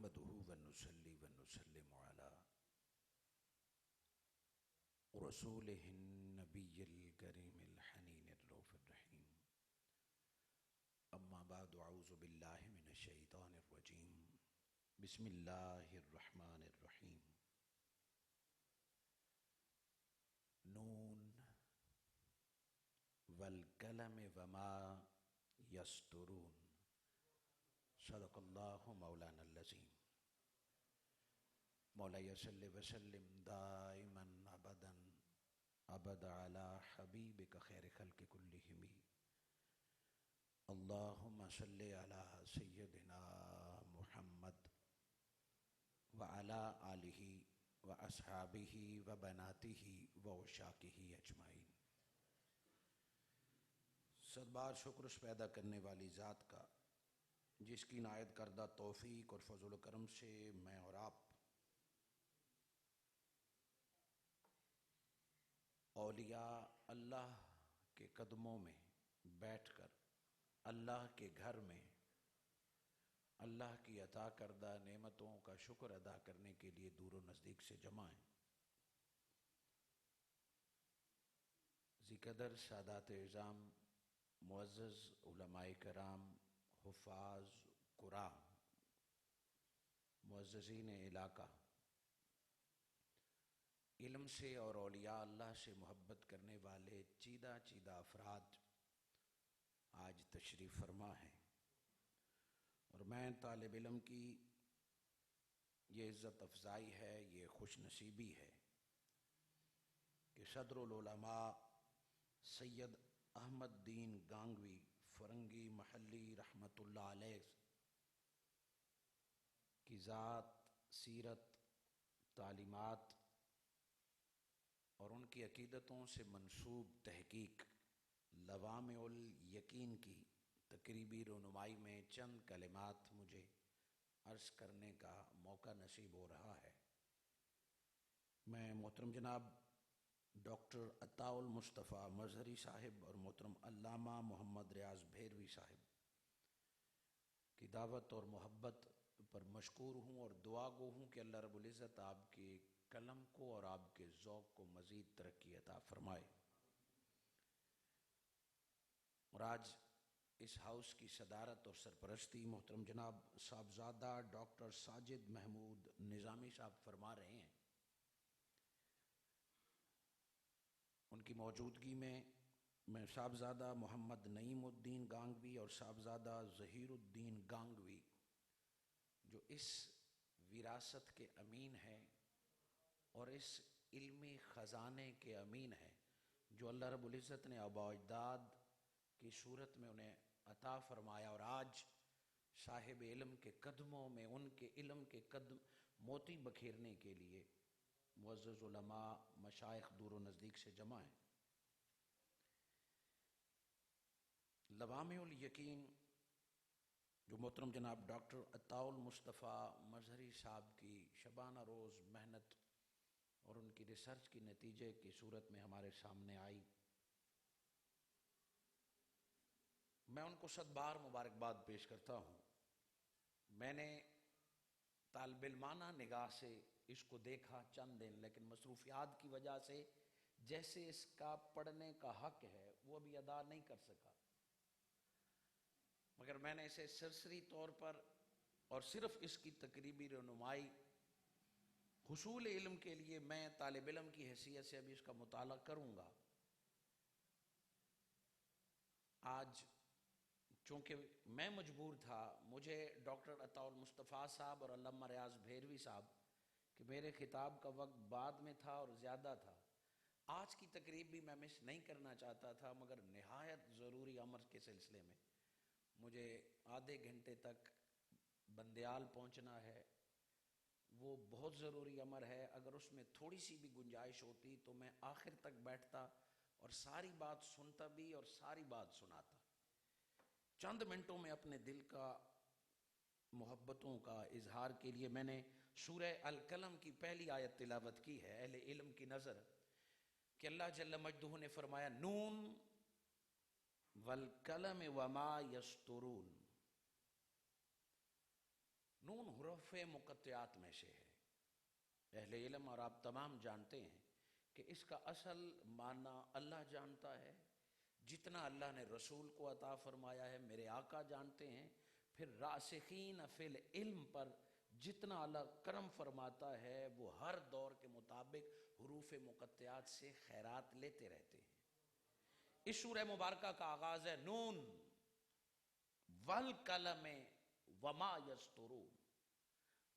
نحمده ونصلي ونسلم على رسوله النبي الكريم الحنين الرؤوف الرحيم. أما بعد، أعوذ بالله من الشيطان الرجيم. بسم الله الرحمن الرحيم. نون والقلم وما يسطرون. صدق الله مولانا العظيم. مولاي صل وسلم دائما ابدا على حبيبك خير خلق كلهم. اللهم صل على سيدنا محمد وعلى آله وأصحابه وبناته وعشاقه اجمعین. صد بار شکر اس پیدا کرنے والی ذات کا جس کی عنایت کردہ توفیق اور فضل و کرم سے میں اور آپ اولیاء اللہ کے قدموں میں بیٹھ کر اللہ کے گھر میں اللہ کی عطا کردہ نعمتوں کا شکر ادا کرنے کے لیے دور و نزدیک سے جمع ہیں. ذی قدر سادات اعظام، معزز علماء کرام، حفاظ قرآن، معززین علاقہ، علم سے اور اولیاء اللہ سے محبت کرنے والے چیدہ افراد آج تشریف فرما ہیں، اور میں طالب علم کی یہ عزت افزائی ہے، یہ خوش نصیبی ہے کہ صدر العلماء سید احمد دین گانگوی فرنگی محلی رحمت اللہ علیہ کی ذات، سیرت، تعلیمات اور ان کی عقیدتوں سے منسوب تحقیق لوامع الیقین کی تقریبی رونمائی میں چند کلمات مجھے عرض کرنے کا موقع نصیب ہو رہا ہے. میں محترم جناب ڈاکٹر عطاء المصطفیٰ مظہری صاحب اور محترم علامہ محمد ریاض بھیروی صاحب کی دعوت اور محبت پر مشکور ہوں اور دعا گو ہوں کہ اللہ رب العزت آپ کے قلم کو اور آپ کے ذوق کو مزید ترقی عطا فرمائے. اور آج اس ہاؤس کی صدارت اور سرپرستی محترم جناب صاحبزادہ ڈاکٹر ساجد محمود نظامی صاحب فرما رہے ہیں. ان کی موجودگی میں صاحبزادہ محمد نعیم الدین گانگوی اور صاحبزادہ ظہیر الدین گانگوی جو اس وراثت کے امین ہیں اور اس علمی خزانے کے امین ہیں جو اللہ رب العزت نے آباء و اجداد کی صورت میں انہیں عطا فرمایا، اور آج صاحب علم کے قدموں میں ان کے علم کے قدم موتی بکھیرنے کے لیے معزز علماء مشائخ دور و نزدیک سے جمع ہیں. لوامع الیقین جو محترم جناب ڈاکٹر عطاء المصطفیٰ مظہری صاحب کی شبانہ روز محنت اور ان کی ریسرچ کی نتیجے کی صورت میں ہمارے سامنے آئی، میں ان کو صد بار مبارکباد پیش کرتا ہوں. میں نے طالب علمانہ نگاہ سے اس کو دیکھا چند دن، لیکن مصروفیات کی وجہ سے جیسے اس کا پڑھنے کا حق ہے وہ ابھی ادا نہیں کر سکا، مگر میں نے اسے سرسری طور پر اور صرف اس کی تقریبی رونمائی حصول علم کے لیے میں طالب علم کی حیثیت سے ابھی اس کا مطالعہ کروں گا. آج چونکہ میں مجبور تھا، مجھے ڈاکٹر عطاء المصطفیٰ صاحب اور علامہ ریاض بھیروی صاحب کہ میرے خطاب کا وقت بعد میں تھا اور زیادہ تھا، آج کی تقریب بھی میں مس نہیں کرنا چاہتا تھا، مگر نہایت ضروری امر کے سلسلے میں مجھے آدھے گھنٹے تک بندیال پہنچنا ہے. وہ بہت ضروری امر ہے، اگر اس میں تھوڑی سی بھی گنجائش ہوتی تو میں آخر تک بیٹھتا اور ساری بات سنتا بھی اور ساری بات سناتا. چند منٹوں میں اپنے دل کا محبتوں کا اظہار کے لیے میں نے سورہ القلم کی پہلی آیت تلاوت کی ہے. اہل علم کی نظر کہ اللہ جل مجدہ نے فرمایا نون والقلم وما یسطرون. نون حروف مقطعات میں سے ہے. اہل علم اور آپ تمام جانتے ہیں کہ اس کا اصل معنی اللہ جانتا ہے. جتنا اللہ نے رسول کو عطا فرمایا ہے میرے آقا جانتے ہیں. پھر راسخین فی العلم پر جتنا اللہ کرم فرماتا ہے وہ ہر دور کے مطابق حروف مقطعات سے خیرات لیتے رہتے ہیں. اس سورہ مبارکہ کا آغاز ہے نون والقلم وما یسطرون.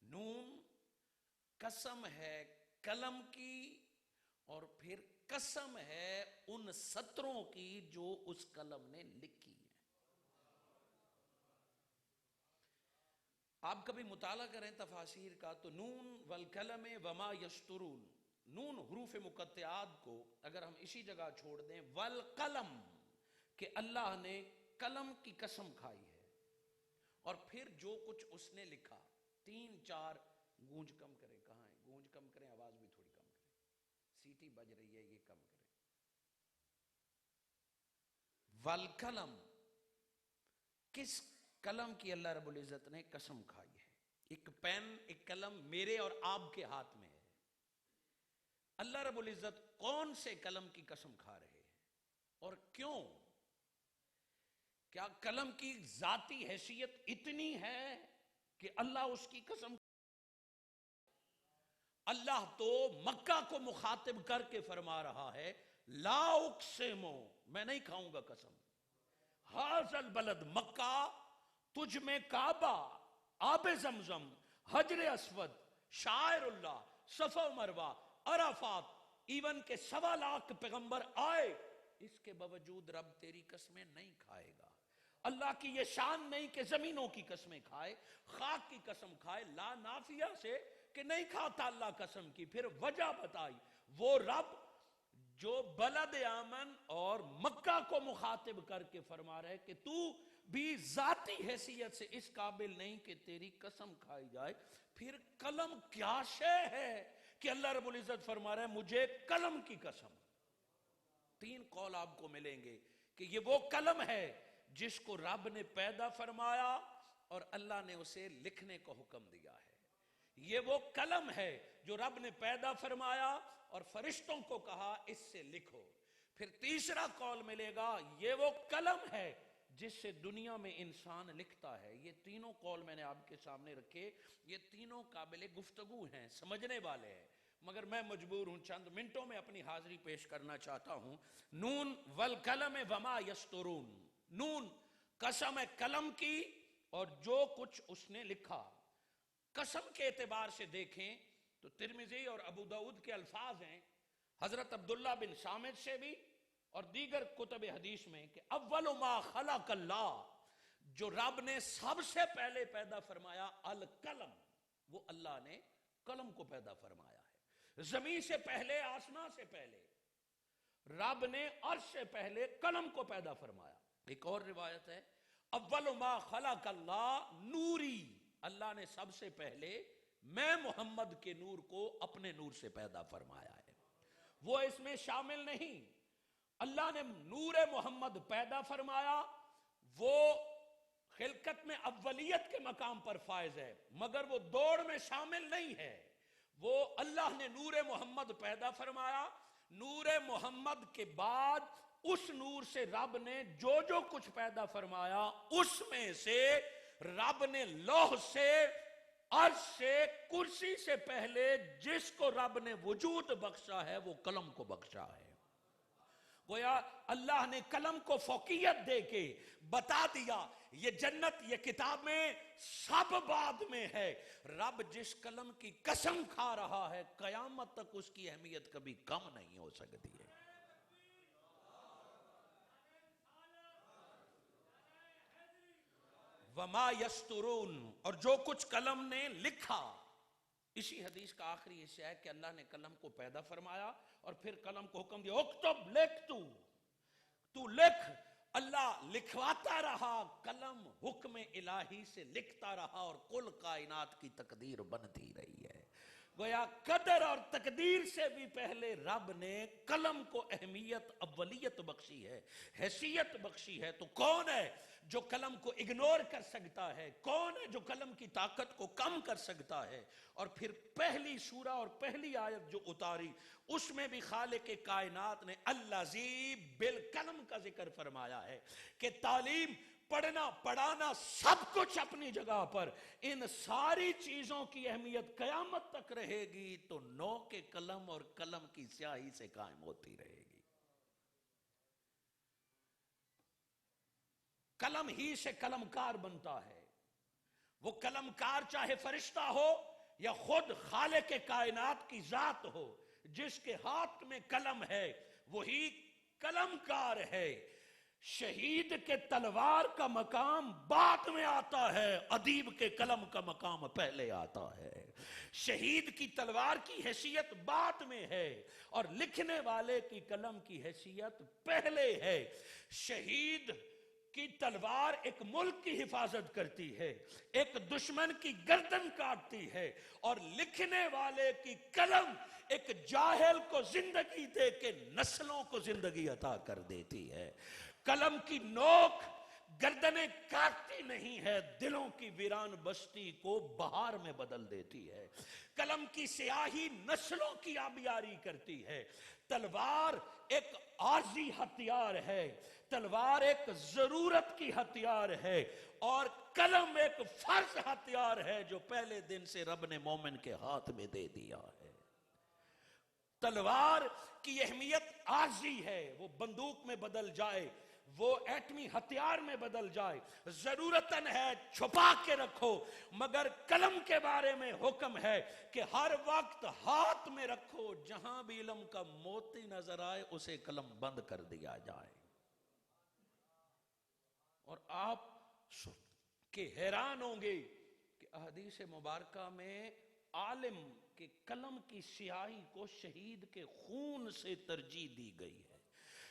نون قسم ہے قلم کی اور پھر قسم ہے ان سطروں کی جو اس قلم نے لکھی ہے. آپ کبھی مطالعہ کریں تفاسیر کا تو نون والقلم وما یسطرون، نون حروف مقطعات کو اگر ہم اسی جگہ چھوڑ دیں والقلم کہ اللہ نے قلم کی قسم کھائی ہے اور پھر جو کچھ اس نے لکھا. 3-4 گونج کم کریں. کہاں ہے گونج کم کریں؟ آواز بھی تھوڑی کم کریں. سیٹی بج رہی ہے یہ کم کریں. والقلم کس قلم کی اللہ رب العزت نے قسم کھائی ہے؟ ایک پین ایک قلم میرے اور آپ کے ہاتھ میں ہے. اللہ رب العزت کون سے قلم کی قسم کھا رہے ہیں اور کیوں؟ کیا قلم کی ذاتی حیثیت اتنی ہے کہ اللہ اس کی قسم؟ اللہ تو مکہ کو مخاطب کر کے فرما رہا ہے لا اقسمو، میں نہیں کھاؤں گا قسم، ھذا البلد مکہ، تجھ میں کعبہ، آب زمزم، حجر اسود، شاعر اللہ، صفا و مروہ، عرفات، ایون کہ 1.25 لاکھ پیغمبر آئے، اس کے باوجود رب تیری قسمیں نہیں کھائے گا. اللہ کی یہ شان نہیں کہ زمینوں کی قسمیں کھائے، خاک کی قسم کھائے. لا نافیہ سے کہ نہیں کھاتا اللہ قسم کی. پھر وجہ بتائی، وہ رب جو بلد آمن اور مکہ کو مخاطب کر کے فرما رہے کہ تو بھی ذاتی حیثیت سے اس قابل نہیں کہ تیری قسم کھائی جائے. پھر قلم کیا شے ہے کہ اللہ رب العزت فرما رہے ہیں مجھے قلم کی قسم. 3 قول آپ کو ملیں گے کہ یہ وہ قلم ہے جس کو رب نے پیدا فرمایا اور اللہ نے اسے لکھنے کو حکم دیا ہے. یہ وہ قلم ہے جو رب نے پیدا فرمایا اور فرشتوں کو کہا اس سے لکھو. پھر تیسرا قول ملے گا یہ وہ قلم ہے جس سے دنیا میں انسان لکھتا ہے. یہ تینوں قول میں نے آپ کے سامنے رکھے. یہ تینوں قابل گفتگو ہیں، سمجھنے والے ہیں، مگر میں مجبور ہوں چند منٹوں میں اپنی حاضری پیش کرنا چاہتا ہوں. نون والقلم وما یسطرون، نون قسم ہے قلم کی اور جو کچھ اس نے لکھا. قسم کے اعتبار سے دیکھیں تو ترمذی اور ابو داؤد کے الفاظ ہیں حضرت عبداللہ بن سامد سے بھی اور دیگر کتب حدیث میں کہ اول ما خلق اللہ، جو رب نے سب سے پہلے پیدا فرمایا القلم، وہ اللہ نے قلم کو پیدا فرمایا ہے. زمین سے پہلے، آسمان سے پہلے رب نے عرش سے پہلے قلم کو پیدا فرمایا. ایک اور روایت ہے اول ما خلق اللہ نوری، اللہ نے سب سے پہلے میں محمد کے نور کو اپنے نور سے پیدا فرمایا ہے. وہ اس میں شامل نہیں. اللہ نے نور محمد پیدا فرمایا، وہ خلقت میں اولیت کے مقام پر فائز ہے مگر وہ دوڑ میں شامل نہیں ہے. وہ اللہ نے نور محمد پیدا فرمایا، نور محمد کے بعد اس نور سے رب نے جو جو کچھ پیدا فرمایا اس میں سے رب نے لوح سے، عرش سے، کرسی سے پہلے جس کو رب نے وجود بخشا ہے وہ قلم کو بخشا ہے. گویا اللہ نے قلم کو فوقیت دے کے بتا دیا یہ جنت، یہ کتابیں سب بعد میں ہے. رب جس قلم کی قسم کھا رہا ہے قیامت تک اس کی اہمیت کبھی کم نہیں ہو سکتی ہے. وما یسطرون، اور جو کچھ قلم نے لکھا. اسی حدیث کا آخری حصہ ہے کہ اللہ نے قلم کو پیدا فرمایا اور پھر قلم کو حکم دیا اکتب، لکھ، تو لکھ. اللہ لکھواتا رہا، قلم حکم الہی سے لکھتا رہا اور کل کائنات کی تقدیر بنتی رہی ہے. گویا قدر اور تقدیر سے بھی پہلے رب نے قلم کو اہمیت اولیت بخشی ہے، حیثیت بخشی ہے۔ تو کون ہے جو قلم کو اگنور کر سکتا ہے؟ کون ہے جو قلم کی طاقت کو کم کر سکتا ہے؟ اور پھر پہلی سورہ اور پہلی آیت جو اتاری اس میں بھی خالق کائنات نے الذی بالقلم کا ذکر فرمایا ہے کہ تعلیم، پڑھنا، پڑھانا سب کچھ اپنی جگہ پر، ان ساری چیزوں کی اہمیت قیامت تک رہے گی تو نو کے قلم اور قلم کی سیاہی سے قائم ہوتی رہے گی۔ قلم ہی سے قلم کار بنتا ہے۔ وہ قلم کار چاہے فرشتہ ہو یا خود خالق کائنات کی ذات ہو، جس کے ہاتھ میں قلم ہے وہی قلم کار ہے۔ شہید کے تلوار کا مقام بعد میں آتا ہے، ادیب کے قلم کا مقام پہلے آتا ہے۔ شہید کی تلوار کی حیثیت بعد میں ہے اور لکھنے والے کی قلم کی حیثیت پہلے ہے۔ شہید کی تلوار ایک ملک کی حفاظت کرتی ہے، ایک دشمن کی گردن کاٹتی ہے، اور لکھنے والے کی قلم ایک جاہل کو زندگی دے کے نسلوں کو زندگی عطا کر دیتی ہے۔ قلم کی نوک گردنیں کاٹتی نہیں ہے، دلوں کی ویران بستی کو بہار میں بدل دیتی ہے۔ قلم کی سیاہی نسلوں کی آبیاری کرتی ہے۔ تلوار ایک عارضی ہتھیار ہے، تلوار ایک ضرورت کی ہتھیار ہے، اور قلم ایک فرض ہتھیار ہے جو پہلے دن سے رب نے مومن کے ہاتھ میں دے دیا ہے۔ تلوار کی اہمیت عارضی ہے، وہ بندوق میں بدل جائے، وہ ایٹمی ہتھیار میں بدل جائے، ضرورتاً ہے چھپا کے رکھو، مگر قلم کے بارے میں حکم ہے کہ ہر وقت ہاتھ میں رکھو، جہاں بھی علم کا موتی نظر آئے اسے قلم بند کر دیا جائے۔ اور آپ کہ حیران ہوں گے کہ احادیث مبارکہ میں عالم کے قلم کی سیاہی کو شہید کے خون سے ترجیح دی گئی ہے۔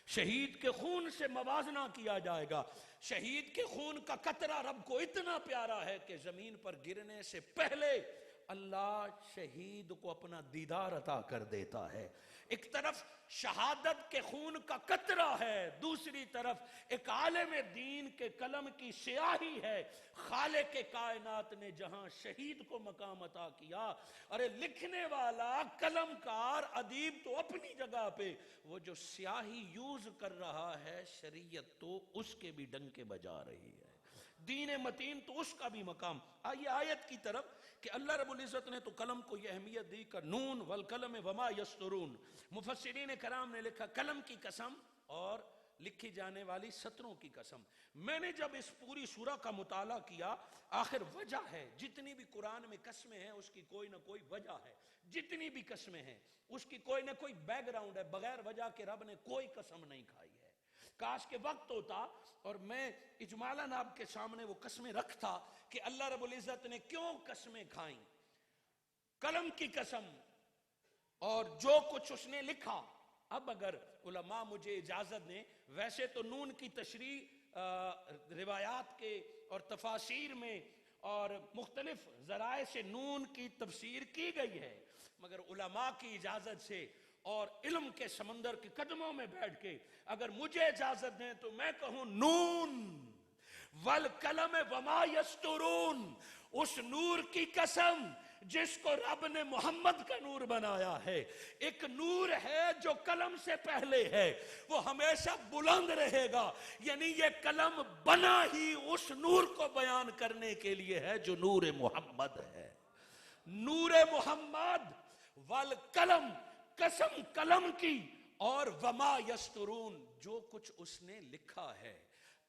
شہید کے خون سے موازنہ کیا جائے گا۔ شہید کے خون کا قطرہ رب کو اتنا پیارا ہے کہ زمین پر گرنے سے پہلے اللہ شہید کو اپنا دیدار عطا کر دیتا ہے۔ ایک طرف شہادت کے خون کا قطرہ ہے، دوسری طرف ایک عالم دین کے قلم کی سیاہی ہے۔ خالق کائنات نے جہاں شہید کو مقام عطا کیا، ارے لکھنے والا، قلم کار، ادیب تو اپنی جگہ پہ، وہ جو سیاہی یوز کر رہا ہے شریعت تو اس کے بھی ڈنکے بجا رہی ہے، دین متین تو اس کا بھی مقام۔ آئیے آیت کی طرف کہ اللہ رب العزت نے تو قلم کو یہ اہمیت دی کہ نون والقلم وما یسطرون۔ مفسرین کرام نے لکھا قلم کی قسم اور لکھی جانے والی سطروں کی قسم۔ میں نے جب اس پوری سورہ کا مطالعہ کیا، آخر وجہ ہے، جتنی بھی قرآن میں قسمیں ہیں اس کی کوئی نہ کوئی وجہ ہے، جتنی بھی قسمیں ہیں اس کی کوئی نہ کوئی بیک گراؤنڈ ہے، بغیر وجہ کے رب نے کوئی قسم نہیں کھائی ہے۔ کاش کے وقت ہوتا اور میں اجمالاً آپ کے سامنے وہ قسمیں رکھتا کہ اللہ رب العزت نے کیوں قسمیں کھائیں۔ قلم کی قسم اور جو کچھ اس نے لکھا۔ اب اگر علماء مجھے اجازت دیں، ویسے تو نون کی تشریح روایات کے اور تفاسیر میں اور مختلف ذرائع سے نون کی تفسیر کی گئی ہے، مگر علماء کی اجازت سے اور علم کے سمندر کے قدموں میں بیٹھ کے اگر مجھے اجازت دیں تو میں کہوں نون والقلم وما یسطرون، اس نور کی قسم جس کو رب نے محمد کا نور بنایا ہے۔ ایک نور ہے جو قلم سے پہلے ہے، وہ ہمیشہ بلند رہے گا، یعنی یہ قلم بنا ہی اس نور کو بیان کرنے کے لیے ہے جو نور محمد ہے۔ نور محمد والقلم، قسم قلم کی، اور وما یسطرون، جو کچھ اس نے لکھا ہے۔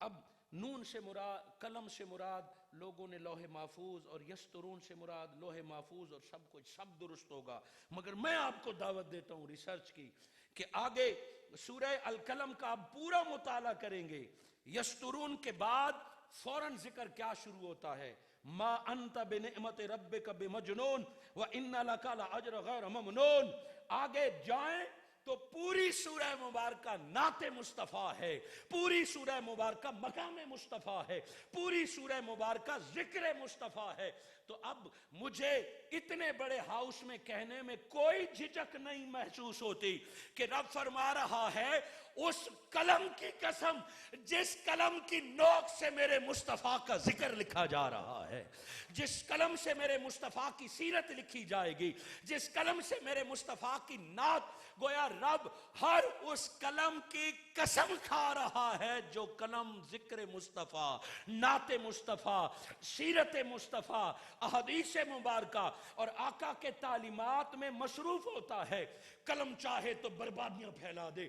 اب نون سے مراد، قلم سے مراد لوگوں نے لوح محفوظ، اور یسطرون سے مراد لوح محفوظ، اور سب کچھ سب درست ہوگا، مگر میں آپ کو دعوت دیتا ہوں ریسرچ کی کہ آگے سورہ القلم کا آپ پورا مطالعہ کریں گے، یسطرون کے بعد فوراً ذکر کیا شروع ہوتا ہے؟ ما انت بنعمت ربک بمجنون وان لک لاجر غیر ممنون۔ آگے جائیں تو پوری سورہ مبارکہ نعت مصطفیٰ ہے، پوری سورہ مبارکہ مقام مصطفیٰ ہے، پوری سورہ مبارکہ ذکر مصطفیٰ ہے. تو اب مجھے اتنے بڑے ہاؤس میں کہنے میں کوئی جھجک نہیں محسوس ہوتی کہ رب فرما رہا ہے اس قلم کی قسم جس قلم کی نوک سے میرے مصطفیٰ کا ذکر لکھا جا رہا ہے، جس قلم سے میرے مصطفیٰ کی سیرت لکھی جائے گی، جس قلم سے میرے مصطفیٰ کی نعت، گویا رب ہر اس قلم کی قسم کھا رہا ہے جو قلم ذکر مصطفیٰ، نعت مصطفیٰ، سیرت مصطفیٰ، احادیث مبارکہ اور آقا کے تعلیمات میں مصروف ہوتا ہے. قلم چاہے تو بربادیاں پھیلا دے،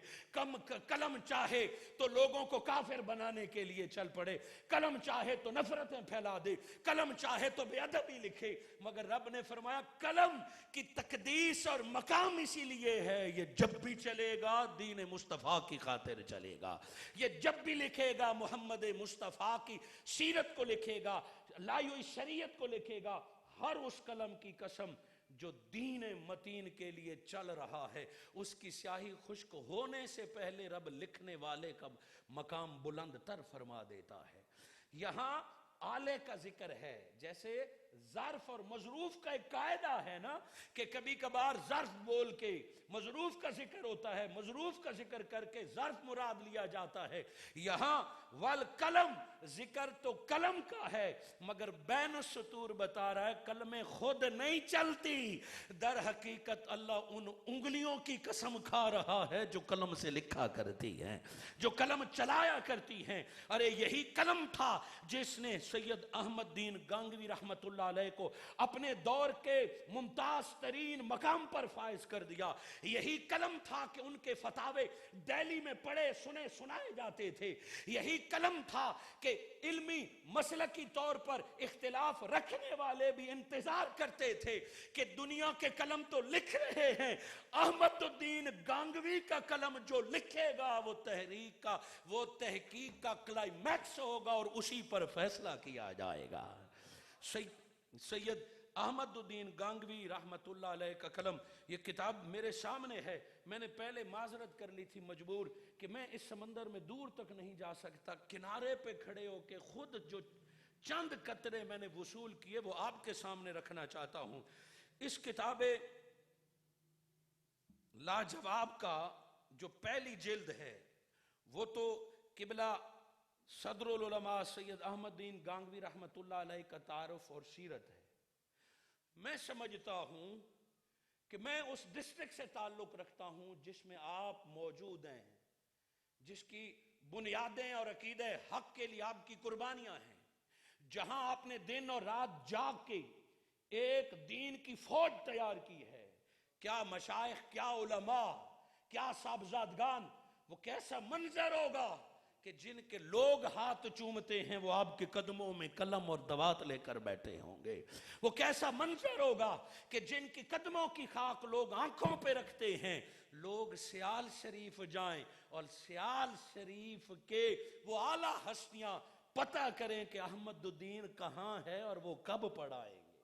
قلم چاہے تو لوگوں کو کافر بنانے کے لیے چل پڑے، قلم چاہے تو نفرتیں پھیلا دے، قلم چاہے تو بے ادبی لکھے. مگر رب نے فرمایا قلم کی تقدیس اور مقام اسی لیے ہے یہ جب بھی چلے گا دین مصطفیٰ کی خاطر چلے گا، یہ جب بھی لکھے گا محمد مصطفیٰ کی سیرت کو لکھے گا، لائی ہوئی شریعت کو لکھے گا. ہر اس قلم کی قسم جو دین متین کے لیے چل رہا ہے، اس کی سیاہی خشک ہونے سے پہلے رب لکھنے والے کا مقام بلند تر فرما دیتا ہے. یہاں آلے کا ذکر ہے، جیسے ظرف اور مظروف کا ایک قاعدہ ہے نا کہ کبھی کبھار ظرف بول کے مظروف کا ذکر ہوتا ہے، مظروف کا ذکر کر کے ظرف مراد لیا جاتا ہے. یہاں والقلم ذکر تو قلم کا ہے مگر بین السطور بتا رہا ہے قلم خود نہیں چلتی، در حقیقت اللہ ان انگلیوں کی قسم کھا رہا ہے جو قلم سے لکھا کرتی ہیں، جو قلم چلایا کرتی ہیں. ارے یہی قلم تھا جس نے سید احمد دین گانگوی رحمت اللہ علیہ کو اپنے دور کے ممتاز ترین مقام پر فائز کر دیا. یہی قلم تھا کہ ان کے فتاوے دہلی میں پڑھے سنے سنائے جاتے تھے. یہی قلم تھا کہ علمی مسلکی طور پر اختلاف رکھنے والے بھی انتظار کرتے تھے کہ دنیا کے قلم تو لکھ رہے ہیں، احمد الدین گانگوی کا قلم جو لکھے گا وہ تحریک کا، وہ تحقیق کا کلائمیکس ہوگا اور اسی پر فیصلہ کیا جائے گا. سید احمد الدین گانگوی رحمت اللہ علیہ کا قلم، یہ کتاب میرے سامنے ہے. میں نے پہلے معذرت کر لی تھی مجبور کہ میں اس سمندر میں دور تک نہیں جا سکتا، کنارے پہ کھڑے ہو کے خود جو چند قطرے میں نے وصول کیے وہ آپ کے سامنے رکھنا چاہتا ہوں. اس کتاب لاجواب کا جو پہلی جلد ہے وہ تو قبلہ صدر العلماء سید احمد دین گانگوی رحمت اللہ علیہ کا تعارف اور سیرت ہے. میں سمجھتا ہوں کہ میں اس ڈسٹرکٹ سے تعلق رکھتا ہوں جس میں آپ موجود ہیں، جس کی بنیادیں اور عقیدہ حق کے لیے آپ کی قربانیاں ہیں، جہاں آپ نے دن اور رات جاگ کے ایک دین کی فوج تیار کی ہے. کیا مشائخ، کیا علماء، کیا صاحبزادگان، وہ کیسا منظر ہوگا کہ جن کے لوگ ہاتھ چومتے ہیں وہ آپ کے قدموں میں قلم اور دوات لے کر بیٹھے ہوں گے. وہ کیسا منظر ہوگا کہ جن کی قدموں کی خاک لوگ آنکھوں پہ رکھتے ہیں. لوگ سیال شریف جائیں اور سیال شریف کے وہ اعلیٰ ہستیاں پتہ کریں کہ احمد الدین کہاں ہے اور وہ کب پڑھائیں گے.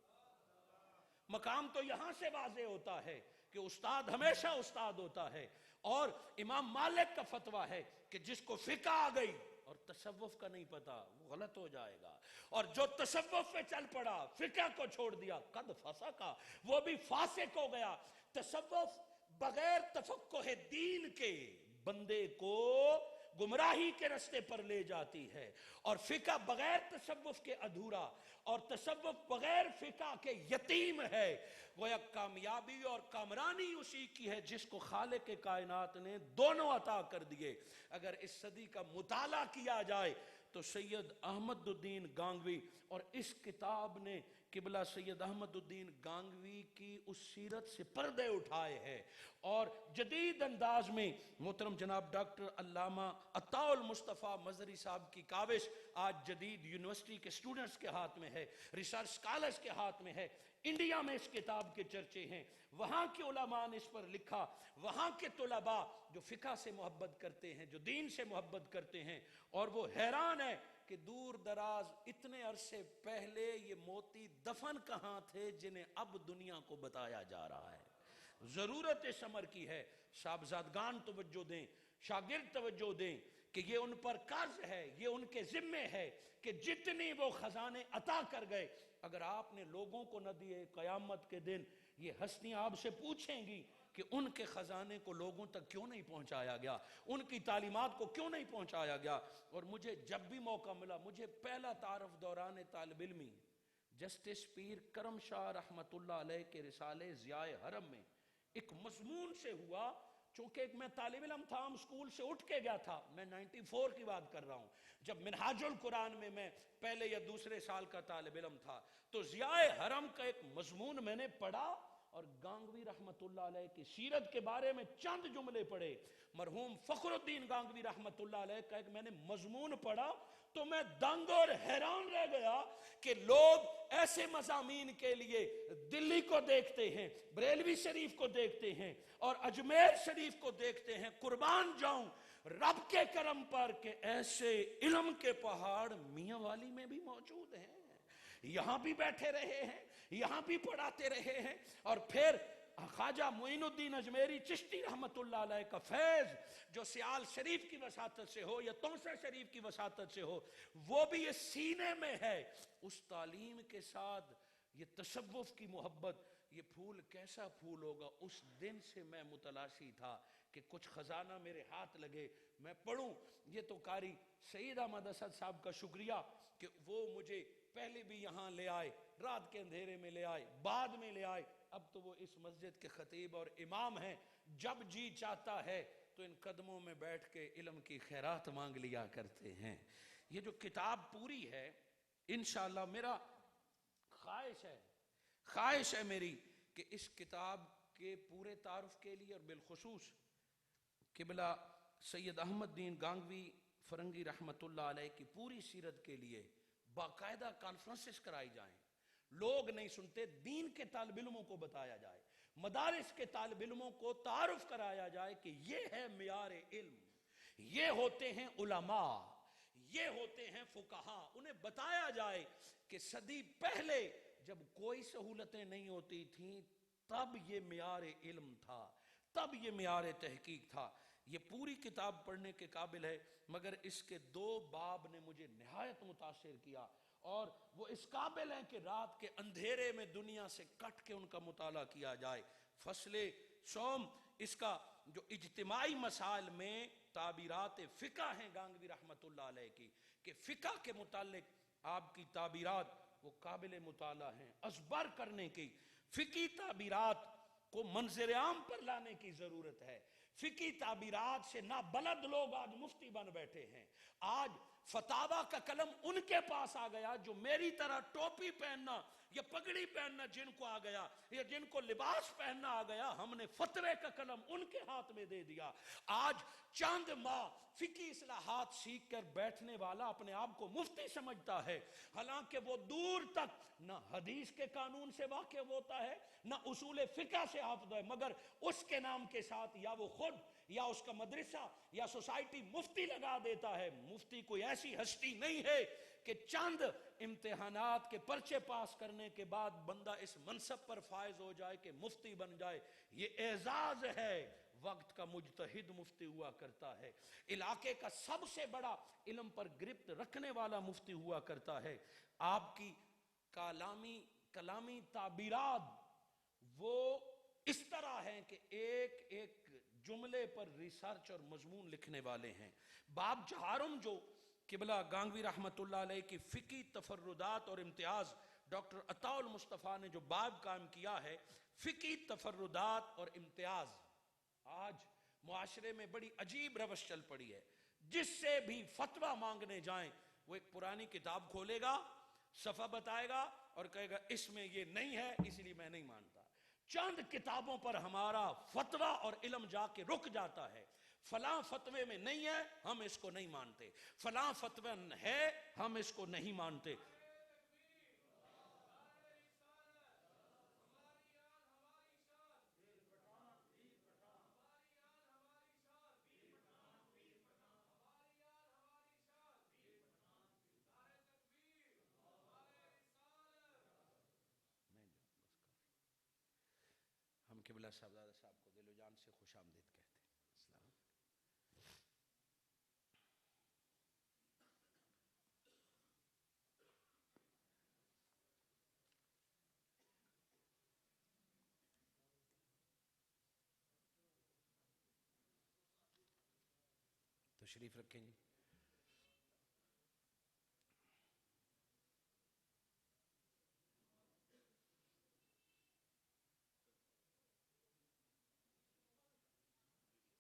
مقام تو یہاں سے واضح ہوتا ہے کہ استاد ہمیشہ استاد ہوتا ہے. اور امام مالک کا فتویٰ ہے کہ جس کو فقہ آ گئی اور تصوف کا نہیں پتا وہ غلط ہو جائے گا، اور جو تصوف پہ چل پڑا فقہ کو چھوڑ دیا قد فسقا، وہ بھی فاسق ہو گیا. تصوف بغیر تفقہ دین کے بندے کو گمراہی کے رستے پر لے جاتی ہے، اور فقہ بغیر تصوف کے ادھورا، اور تصوف بغیر فقہ کے یتیم ہے. گویا کامیابی اور کامرانی اسی کی ہے جس کو خالق کائنات نے دونوں عطا کر دیے. اگر اس صدی کا مطالعہ کیا جائے تو سید احمد الدین گانگوی اور اس کتاب نے قبلہ سید احمد الدین گانگوی کی اس سیرت سے پردے اٹھائے ہیں، اور جدید انداز میں محترم جناب ڈاکٹر علامہ عطاء المصطفیٰ مظہری صاحب کی کاوش آج جدید یونیورسٹی کے سٹوڈنٹس کے ہاتھ میں ہے، ریسرچ سکالرز کے ہاتھ میں ہے. انڈیا میں اس کتاب کے چرچے ہیں، وہاں کے علماء نے اس پر لکھا، وہاں کے طلباء جو فقہ سے محبت کرتے ہیں، جو دین سے محبت کرتے ہیں، اور وہ حیران ہے کہ دور دراز اتنے عرصے پہلے یہ موتی دفن کہاں تھے جنہیں اب دنیا کو بتایا جا رہا ہے. ضرورت اس امر کی ہے صاحبزادگان توجہ دیں، شاگرد توجہ دیں کہ یہ ان پر قرض ہے، یہ ان کے ذمے ہے کہ جتنی وہ خزانے عطا کر گئے اگر آپ نے لوگوں کو نہ دیے، قیامت کے دن یہ ہستیاں آپ سے پوچھیں گی کہ ان کے خزانے کو لوگوں تک کیوں نہیں پہنچایا گیا، ان کی تعلیمات کو کیوں نہیں پہنچایا گیا۔ اور مجھے جب بھی موقع ملا، مجھے پہلا تعارف دوران طالب علمی جسٹس پیر کرم شاہ رحمت اللہ علیہ کے رسالے ضیاء حرم میں ایک مضمون سے ہوا، چونکہ ایک میں طالب علم تھا، ہم اسکول سے اٹھ کے گیا تھا، میں 94 کی بات کر رہا ہوں، جب منہاج القرآن میں پہلے یا دوسرے سال کا طالب علم تھا، تو ضیاء حرم کا ایک مضمون میں نے پڑھا اور گانگوی رحمت اللہ علیہ کی سیرت کے بارے میں چند جملے پڑھے۔ مرحوم فخر الدین گانگوی رحمت اللہ علیہ کا ایک میں نے مضمون پڑھا تو میں دنگ اور حیران رہ گیا کہ لوگ ایسے مضامین کے لیے دلی کو دیکھتے ہیں، بریلوی شریف کو دیکھتے ہیں اور اجمیر شریف کو دیکھتے ہیں۔ قربان جاؤں رب کے کرم پر کہ ایسے علم کے پہاڑ میاں والی میں بھی موجود ہیں، یہاں بھی بیٹھے رہے ہیں، یہاں بھی پڑھاتے رہے ہیں۔ اور پھر خواجہ معین الدین اجمیری چشتی رحمت اللہ علیہ کا فیض جو سیال شریف کی وساطت سے ہو یا تونسہ شریف کی وساطت سے ہو، وہ بھی یہ سینے میں ہے۔ اس تعلیم کے ساتھ یہ تصوف کی محبت، یہ پھول کیسا پھول ہوگا۔ اس دن سے میں متلاشی تھا کہ کچھ خزانہ میرے ہاتھ لگے، میں پڑھوں۔ یہ تو قاری سید احمد اسد صاحب کا شکریہ کہ وہ مجھے پہلے بھی یہاں لے آئے، رات کے اندھیرے میں لے آئے، بعد میں لے آئے، اب تو وہ اس مسجد کے خطیب اور امام ہیں۔ جب جی چاہتا ہے تو ان قدموں میں بیٹھ کے علم کی خیرات مانگ لیا کرتے ہیں۔ یہ جو کتاب پوری ہے انشاءاللہ میرا خواہش ہے میری کہ اس کتاب کے پورے تعارف کے لیے اور بالخصوص قبلہ سید احمد دین گانگوی فرنگی رحمت اللہ علیہ کی پوری سیرت کے لیے باقاعدہ کانفرنسز کرائی جائیں۔ لوگ نہیں سنتے، دین کے طالب علموں کو بتایا جائے، مدارس کے طالب علموں کو تعارف کرایا جائے کہ یہ ہے معیار علم، یہ ہوتے ہیں علماء، یہ ہوتے ہیں فقہا۔ انہیں بتایا جائے کہ صدی پہلے جب کوئی سہولتیں نہیں ہوتی تھیں تب یہ معیار علم تھا، تب یہ معیار تحقیق تھا۔ یہ پوری کتاب پڑھنے کے قابل ہے، مگر اس کے 2 باب نے مجھے نہایت متاثر کیا اور وہ اس قابل ہیں کہ رات کے اندھیرے میں دنیا سے کٹ کے ان کا مطالعہ کیا جائے۔ فصل سوم اس کا جو اجتماعی مسائل میں تعبیرات فقہ ہیں گانگوی رحمت اللہ علیہ کی، کہ فقہ کے متعلق آپ کی تعبیرات وہ قابل مطالعہ ہیں، ازبر کرنے کی۔ فقہی تعبیرات کو منظر عام پر لانے کی ضرورت ہے۔ فقہی تعبیرات سے نابلد لوگ آج مفتی بن بیٹھے ہیں۔ آج فتاوی کا قلم ان کے پاس آ گیا جو میری طرح ٹوپی پہننا یا پگڑی پہننا جن کو آ گیا یا جن کو لباس پہننا آ گیا، ہم نے فتوے کا قلم ان کے ہاتھ میں دے دیا۔ آج چند ماہ فقہی اصلاحات سیکھ کر بیٹھنے والا اپنے آپ کو مفتی سمجھتا ہے، حالانکہ وہ دور تک نہ حدیث کے قانون سے واقف ہوتا ہے نہ اصول فقہ سے حافظ ہے، مگر اس کے نام کے ساتھ یا وہ خود یا اس کا مدرسہ یا سوسائٹی مفتی لگا دیتا ہے۔ مفتی کوئی ایسی ہستی نہیں ہے کہ چند امتحانات کے پرچے پاس کرنے کے بعد بندہ اس منصب پر فائز ہو جائے کہ مفتی بن جائے۔ یہ اعزاز ہے۔ وقت کا مجتہد مفتی ہوا کرتا ہے، علاقے کا سب سے بڑا علم پر گرفت رکھنے والا مفتی ہوا کرتا ہے۔ آپ کی کلامی تعبیرات وہ اس طرح ہیں کہ ایک ایک جملے پر ریسرچ اور مضمون لکھنے والے ہیں۔ باب چہارم جو قبلہ گانگوی رحمت اللہ علیہ کی فقہی تفردات اور امتیاز، ڈاکٹر عطاء المصطفیٰ نے جو باب قائم کیا ہے، فقہی تفردات اور امتیاز، آج معاشرے میں بڑی عجیب روش چل پڑی ہے۔ جس سے بھی فتویٰ مانگنے جائیں وہ ایک پرانی کتاب کھولے گا، صفحہ بتائے گا اور کہے گا اس میں یہ نہیں ہے اس لیے میں نہیں مانتا۔ چند کتابوں پر ہمارا فتویٰ اور علم جا کے رک جاتا ہے۔ فلاں فتوے میں نہیں ہے ہم اس کو نہیں مانتے، فلاں فتوہ ہے ہم اس کو نہیں مانتے۔ ہم قبلہ صاحبزادہ صاحب کو دل و جان سے خوش آمدید کہتے ہیں. السلام. تشریف رکھیں جی.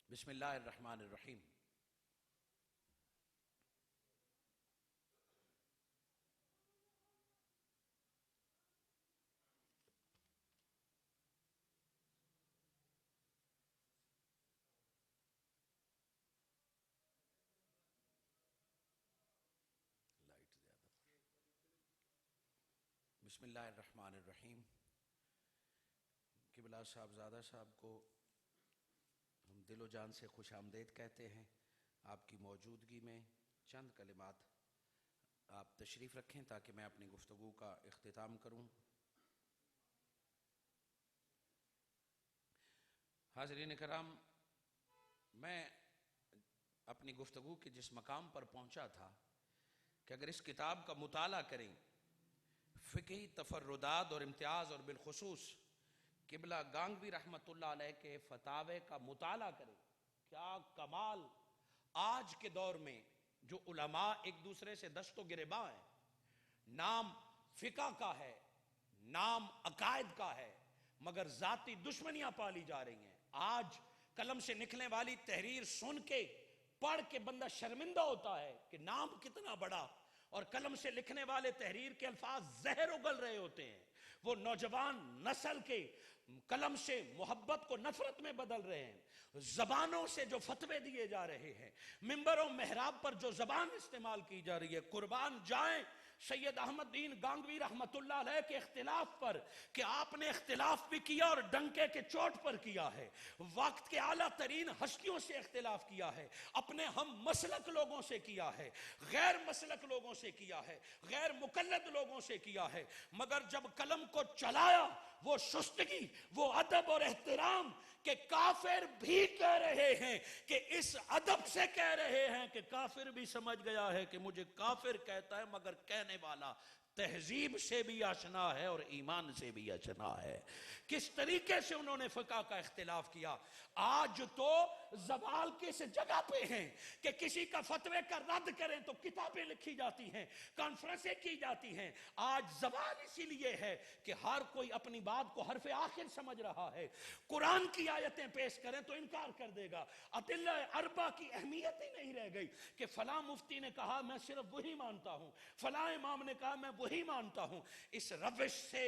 بسم اللہ الرحمن الرحیم. بسم اللہ الرحمن الرحیم. قبلہ صاحبزادہ صاحب کو ہم دل و جان سے خوش آمدید کہتے ہیں. آپ کی موجودگی میں چند کلمات آپ تشریف رکھیں تاکہ میں اپنی گفتگو کا اختتام کروں. حاضرین کرام، میں اپنی گفتگو کے جس مقام پر پہنچا تھا کہ اگر اس کتاب کا مطالعہ کریں، فقہی تفردات اور امتیاز اور بالخصوص قبلہ گانگوی رحمۃ اللہ علیہ کے فتاوے کا مطالعہ کریں، کیا کمال آج کے دور میں جو علماء ایک دوسرے سے دست و گریباں ہیں، نام فقہ کا ہے، نام عقائد کا ہے، مگر ذاتی دشمنیاں پالی جا رہی ہیں. آج قلم سے نکلنے والی تحریر سن کے پڑھ کے بندہ شرمندہ ہوتا ہے کہ نام کتنا بڑا، اور قلم سے لکھنے والے تحریر کے الفاظ زہر اگل رہے ہوتے ہیں. وہ نوجوان نسل کے قلم سے محبت کو نفرت میں بدل رہے ہیں. زبانوں سے جو فتوے دیے جا رہے ہیں، منبر و محراب پر جو زبان استعمال کی جا رہی ہے، قربان جائیں سید احمد دین گانگوی رحمت اللہ علیہ کے اختلاف پر کہ آپ نے اختلاف بھی کیا اور ڈنکے کے چوٹ پر کیا ہے. وقت کے اعلیٰ ترین ہستیوں سے اختلاف کیا ہے، اپنے ہم مسلک لوگوں سے کیا ہے، غیر مسلک لوگوں سے کیا ہے، غیر مقلد لوگوں سے کیا ہے، مگر جب قلم کو چلایا وہ شستگی، وہ ادب اور احترام کہ کافر بھی کہہ رہے ہیں کہ اس ادب سے کہہ رہے ہیں کہ کافر بھی سمجھ گیا ہے کہ مجھے کافر کہتا ہے، مگر کہنے والا تہذیب سے بھی آشنا ہے اور ایمان سے بھی آشنا ہے. کس طریقے سے انہوں نے فقہ کا اختلاف کیا. آج تو زوال کس جگہ پہ ہیں کہ کسی کا فتوے کا رد کریں تو کتابیں لکھی جاتی ہیں، کانفرنسیں کی جاتی ہیں. آج زوال اسی لیے ہے کہ ہر کوئی اپنی بات کو حرف آخر سمجھ رہا ہے. قرآن کی آیتیں پیش کریں تو انکار کر دے گا. ادلہ اربع کی اہمیت ہی نہیں رہ گئی کہ فلاں مفتی نے کہا میں صرف وہی مانتا ہوں، فلاں امام نے کہا میں وہی مانتا ہوں. اس روش سے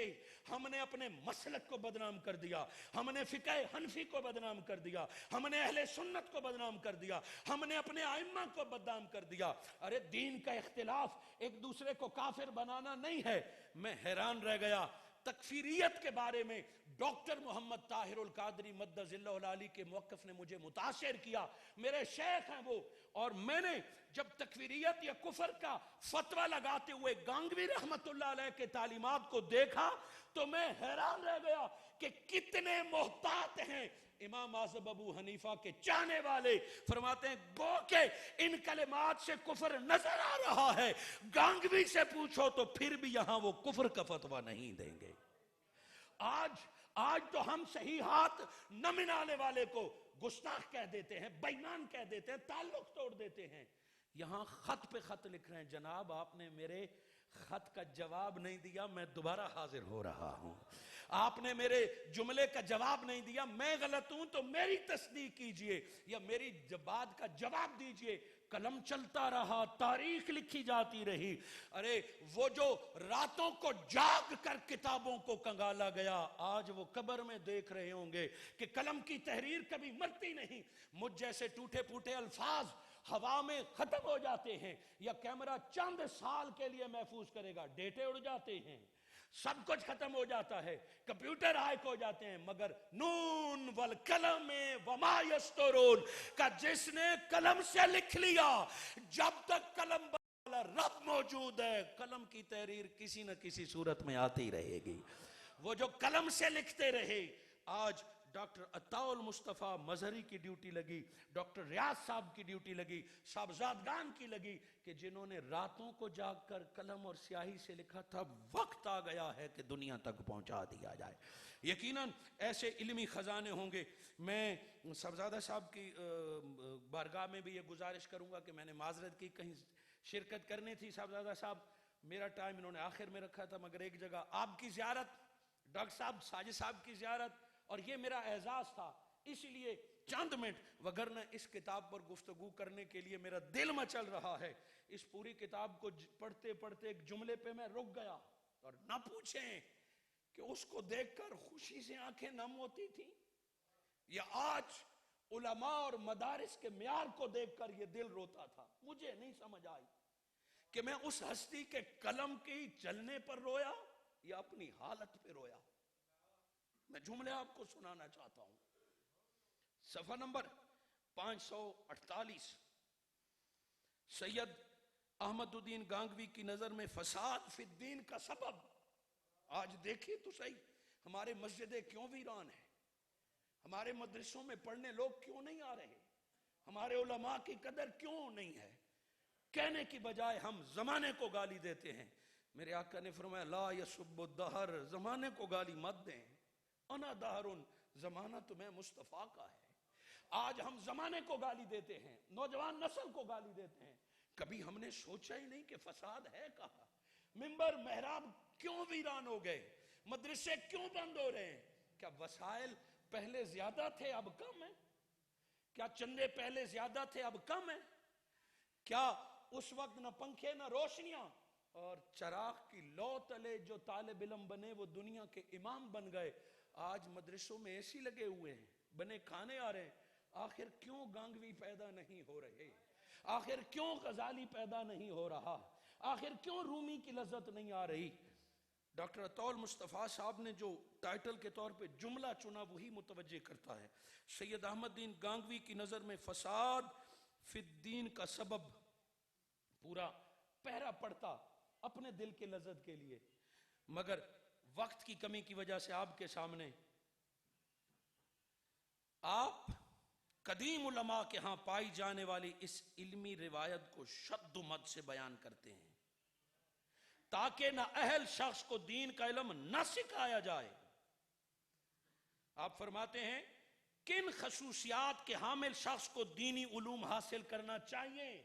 ہم نے اپنے مسلک کو بدنام کر دیا، ہم نے فقہ حنفی کو بدنام کر دیا، ہم نے اہل سنت کو بدنام کر دیا، ہم نے اپنے ائمہ کو بدنام کر دیا. ارے دین کا اختلاف ایک دوسرے کو کافر بنانا نہیں ہے. میں حیران رہ گیا تکفیریت کے بارے میں ڈاکٹر محمد طاہر القادری مدظ اللہ العالی کے موقف نے مجھے متاثر کیا. میرے شیخ ہیں وہ، اور میں نے جب تکفیریت یا کفر کا فتوہ لگاتے ہوئے گانگوی رحمت اللہ علیہ کے تعلیمات کو دیکھا تو میں حیران رہ گیا کہ کتنے محتاط ہیں. امام اعظم ابو حنیفہ کے چاہنے والے فرماتے ہیں گو کہ ان کلمات سے کفر نظر آ رہا ہے، گانگوی سے پوچھو تو پھر بھی یہاں وہ کفر کا فتوہ نہیں دیں گے. آج تو ہم صحیحات نہ منانے والے کو گستاخ کہہ دیتے ہیں، بے ایمان کہہ دیتے ہیں، تعلق توڑ دیتے ہیں. یہاں خط پہ خط لکھ رہے ہیں، جناب آپ نے میرے خط کا جواب نہیں دیا، میں دوبارہ حاضر ہو رہا ہوں. آپ نے میرے جملے کا جواب نہیں دیا، میں غلط ہوں تو میری تصدیق کیجئے یا میری بات کا جواب دیجئے. قلم چلتا رہا، تاریخ لکھی جاتی رہی. ارے وہ جو راتوں کو جاگ کر کتابوں کو کنگالا گیا، آج وہ قبر میں دیکھ رہے ہوں گے کہ قلم کی تحریر کبھی مرتی نہیں. مجھ جیسے ٹوٹے پھوٹے الفاظ ہوا میں ختم ہو جاتے ہیں، یا کیمرہ چند سال کے لیے محفوظ کرے گا، ڈیٹے اڑ جاتے ہیں، سب کچھ ختم ہو جاتا ہے، کمپیوٹر ہیک ہو جاتے ہیں، مگر نون والقلم وما یسطرون کا جس نے قلم سے لکھ لیا، جب تک قلم والا رب موجود ہے قلم کی تحریر کسی نہ کسی صورت میں آتی رہے گی. وہ جو قلم سے لکھتے رہے، آج ڈاکٹر عطاء مصطفیٰ مظہری کی ڈیوٹی لگی, ڈاکٹر ریاض صاحب کی ڈیوٹی لگی, صاحبزادگان کی لگی, کہ جنہوں نے راتوں کو جاگ کر قلم اور سیاہی سے لکھا تھا وقت آ گیا ہے کہ دنیا تک پہنچا دیا جائے. یقیناً ایسے علمی خزانے ہوں گے. میں صاحبزادہ صاحب کی بارگاہ میں بھی یہ گزارش کروں گا کہ میں نے معذرت کی, کہیں شرکت کرنی تھی صاحبزادہ صاحب, میرا ٹائم انہوں نے آخر میں رکھا تھا, مگر ایک جگہ آپ کی زیارت, ڈاکٹر صاحب ساجد صاحب کی زیارت, اور یہ میرا اعزاز تھا, اس لیے چند منٹ, وگرنہ اس کتاب پر گفتگو کرنے کے لیے میرا دل مچل رہا ہے. اس پوری کتاب کو پڑھتے پڑھتے ایک جملے پہ میں رک گیا, اور نہ پوچھیں کہ اس کو دیکھ کر خوشی سے آنکھیں نم ہوتی تھی, یا آج علماء اور مدارس کے معیار کو دیکھ کر یہ دل روتا تھا. مجھے نہیں سمجھ آئی کہ میں اس ہستی کے قلم کی چلنے پر رویا یا اپنی حالت پہ رویا. میں جملے آپ کو سنانا چاہتا ہوں. صفحہ نمبر 548, سید احمد الدین گانگوی کی نظر میں فساد فی الدین کا سبب. آج دیکھیے تو صحیح, ہمارے مسجدیں کیوں ویران ہیں, ہمارے مدرسوں میں پڑھنے لوگ کیوں نہیں آ رہے, ہمارے علماء کی قدر کیوں نہیں ہے. کہنے کی بجائے ہم زمانے کو گالی دیتے ہیں. میرے آقا نے فرمایا لا یسب الدہر, زمانے کو گالی مت دیں, انا دہر, زمانہ تمہیں مصطفیٰ کا ہے. آج ہم زمانے کو گالی دیتے ہیں, نوجوان نسل کو گالی دیتے ہیں. کبھی ہم نے سوچا ہی نہیں کہ فساد ہے کہاں. منبر محراب کیوں ویران ہو گئے, مدرسے کیوں بند ہو رہے ہیں. کیا وسائل پہلے زیادہ تھے اب کم ہیں؟ کیا چندے پہلے زیادہ تھے اب کم ہیں؟ کیا اس وقت نہ پنکھے نہ روشنیاں, اور چراغ کی لو تلے جو طالب علم بنے وہ دنیا کے امام بن گئے. آج مدرسوں میں ایسی لگے ہوئے ہیں, بنے کھانے آ رہے ہیں. آخر کیوں گانگوی پیدا نہیں ہو رہے, آخر کیوں غزالی پیدا نہیں ہو رہا, آخر کیوں رومی کی لذت نہیں آ رہی. ڈاکٹر عطاء مصطفیٰ صاحب نے جو ٹائٹل کے طور پہ جملہ چنا وہی متوجہ کرتا ہے. سید احمد دین گانگوی کی نظر میں فساد فی الدین کا سبب. پورا پہرا پڑتا اپنے دل کے لذت کے لیے, مگر وقت کی کمی کی وجہ سے آپ کے سامنے آپ قدیم علماء کے ہاں پائی جانے والی اس علمی روایت کو شد و مد سے بیان کرتے ہیں, تاکہ نہ اہل شخص کو دین کا علم نہ سکھایا جائے. آپ فرماتے ہیں کن خصوصیات کے حامل شخص کو دینی علوم حاصل کرنا چاہیے.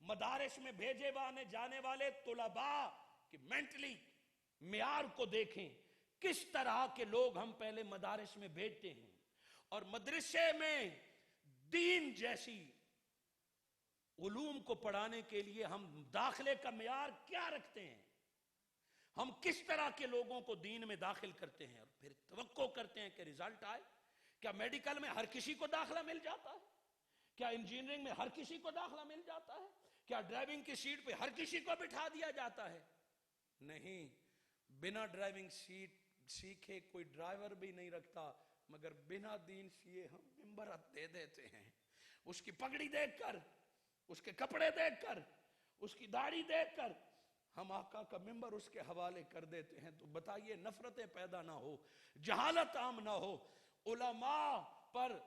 مدارس میں بھیجے جانے والے طلباء کی مینٹلی معیار کو دیکھیں, کس طرح کے لوگ ہم پہلے مدارس میں بھیجتے ہیں, اور مدرسے میں دین جیسی علوم کو پڑھانے کے لیے ہم داخلے کا معیار کیا رکھتے ہیں. ہم کس طرح کے لوگوں کو دین میں داخل کرتے ہیں, اور پھر توقع کرتے ہیں کہ رزلٹ آئے. کیا میڈیکل میں ہر کسی کو داخلہ مل جاتا ہے؟ کیا انجینئرنگ میں ہر کسی کو داخلہ مل جاتا ہے؟ کیا ڈرائیونگ کی سیٹ پہ ہر کسی کو بٹھا دیا جاتا ہے؟ نہیں. بنا ڈرائیونگ سیٹ سیکھے کوئی ڈرائیور بھی نہیں رکھتا, مگر بنا دین سیے ہم ممبرات دے دیتے ہیں. اس کی پگڑی دیکھ کر, اس کے کپڑے دیکھ کر, اس کی داڑھی دیکھ کر ہم آقا کا ممبر اس کے حوالے کر دیتے ہیں. تو بتائیے نفرتیں پیدا نہ ہو, جہالت عام نہ ہو, علماء پر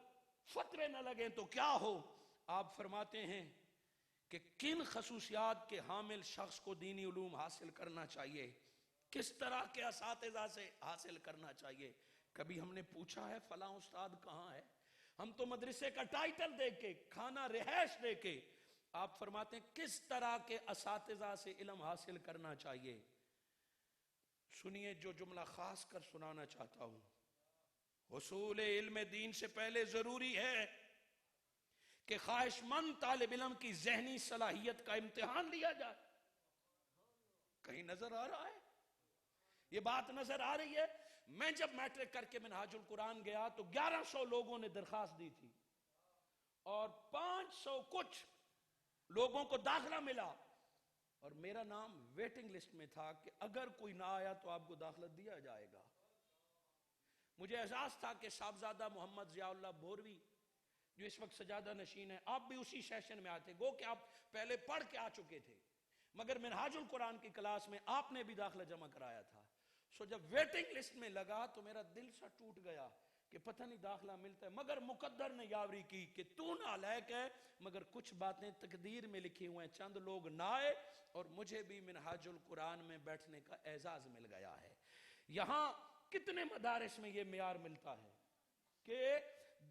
فتوے نہ لگیں تو کیا ہو. آپ فرماتے ہیں کہ کن خصوصیات کے حامل شخص کو دینی علوم حاصل کرنا چاہیے, کس طرح کے اساتذہ سے حاصل کرنا چاہیے. کبھی ہم نے پوچھا ہے فلاں استاد کہاں ہے؟ ہم تو مدرسے کا ٹائٹل دیکھ کے, کھانا رہائش دیکھ کے. آپ فرماتے ہیں کس طرح کے اساتذہ سے علم حاصل کرنا چاہیے. سنیے جو جملہ خاص کر سنانا چاہتا ہوں. حصول علم دین سے پہلے ضروری ہے کہ خواہش مند طالب علم کی ذہنی صلاحیت کا امتحان لیا جائے. کہیں نظر آ رہا ہے؟ یہ بات نظر آ رہی ہے؟ میں جب میٹرک کر کے منہاج القرآن گیا تو 1100 لوگوں نے درخواست دی تھی, اور 500 کچھ لوگوں کو داخلہ ملا, اور میرا نام ویٹنگ لسٹ میں تھا کہ اگر کوئی نہ آیا تو آپ کو داخلہ دیا جائے گا. مجھے احساس تھا کہ صاحبزادہ محمد ضیاء اللہ بوروی جو اس وقت سجادہ نشین ہے, آپ بھی اسی سیشن میں آتے, گو کہ آپ پہلے پڑھ کے آ چکے تھے, مگر منہاج القرآن کی کلاس میں آپ نے بھی داخلہ جمع کرایا تھا. سو جب ویٹنگ لسٹ میں لگا تو میرا دل سا ٹوٹ گیا کہ پتہ نہیں داخلہ ملتا ہے، مگر مقدر نے یاوری کی کہ تو نالائق ہے، مگر کچھ باتیں تقدیر میں لکھی ہوئے ہیں، چند لوگ نہ آئے اور مجھے بھی منہاج القرآن میں بیٹھنے کا اعزاز مل گیا ہے۔ یہاں کتنے مدارس میں یہ معیار ملتا ہے کہ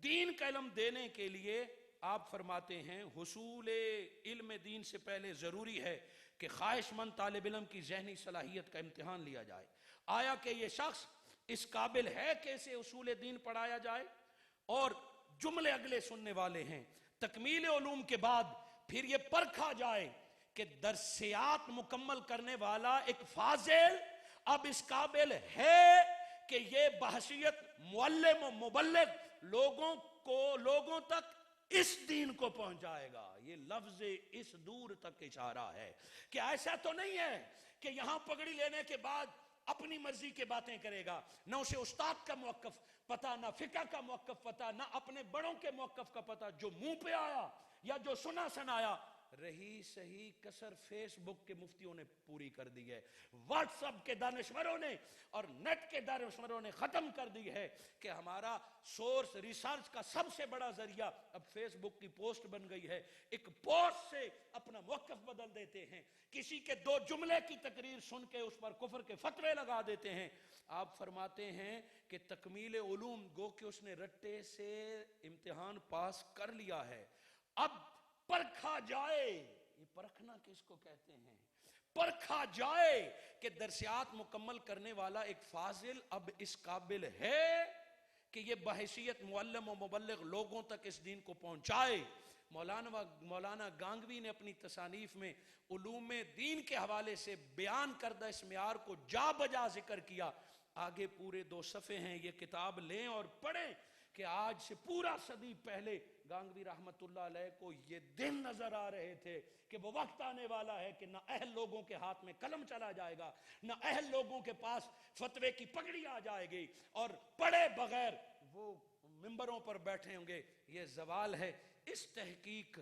دین کا علم دینے کے لیے آپ فرماتے ہیں حصول علم دین سے پہلے ضروری ہے کہ خواہش مند طالب علم کی ذہنی صلاحیت کا امتحان لیا جائے، آیا کہ یہ شخص اس قابل ہے کہ اسے اصول دین پڑھایا جائے۔ اور جملے اگلے سننے والے ہیں، تکمیل علوم کے بعد پھر یہ پرکھا جائے کہ درسیات مکمل کرنے والا ایک فاضل اب اس قابل ہے کہ یہ بحثیت معلم و مبلغ لوگوں تک اس دین کو پہنچائے گا۔ یہ لفظ اس دور تک اشارہ ہے کہ ایسا تو نہیں ہے کہ یہاں پگڑی لینے کے بعد اپنی مرضی کے باتیں کرے گا، نہ اسے استاد کا موقف پتا، نہ فقہ کا موقف پتا، نہ اپنے بڑوں کے موقف کا پتا، جو منہ پہ آیا یا جو سنا سنایا۔ رہی صحیح کسر فیس بک کے مفتیوں نے پوری کر دی ہے، واٹس اپ کے دانشوروں نے اور نیٹ کے دانشوروں نے ختم کر دی ہے کہ ہمارا سورس ریسرچ کا سب سے بڑا ذریعہ اب فیس بک کی پوسٹ بن گئی ہے۔ ایک پوسٹ سے اپنا موقف بدل دیتے ہیں، کسی کے دو جملے کی تقریر سن کے اس پر کفر کے فتوے لگا دیتے ہیں۔ آپ فرماتے ہیں کہ تکمیل علوم گو کہ اس نے رٹے سے امتحان پاس کر لیا ہے، اب پرکھا جائے۔ یہ پرکھنا کس کو کہتے ہیں؟ پرکھا جائے کہ درسیات مکمل کرنے والا ایک فاضل اب اس قابل ہے کہ یہ بحیثیت معلم و مبلغ لوگوں تک اس دین کو پہنچائے۔ مولانا گانگوی نے اپنی تصانیف میں علوم دین کے حوالے سے بیان کردہ اس معیار کو جا بجا ذکر کیا۔ آگے پورے 2 صفحے ہیں، یہ کتاب لیں اور پڑھیں کہ آج سے پورا صدی پہلے گانگوی رحمت اللہ علیہ کو یہ دن نظر آ رہے تھے کہ وہ وقت آنے والا ہے کہ نہ اہل لوگوں کے ہاتھ میں قلم چلا جائے گا، نہ اہل لوگوں کے پاس فتوے کی پگڑی آ جائے گی، اور پڑھے بغیر وہ ممبروں پر بیٹھے ہوں گے۔ یہ زوال ہے۔ اس تحقیق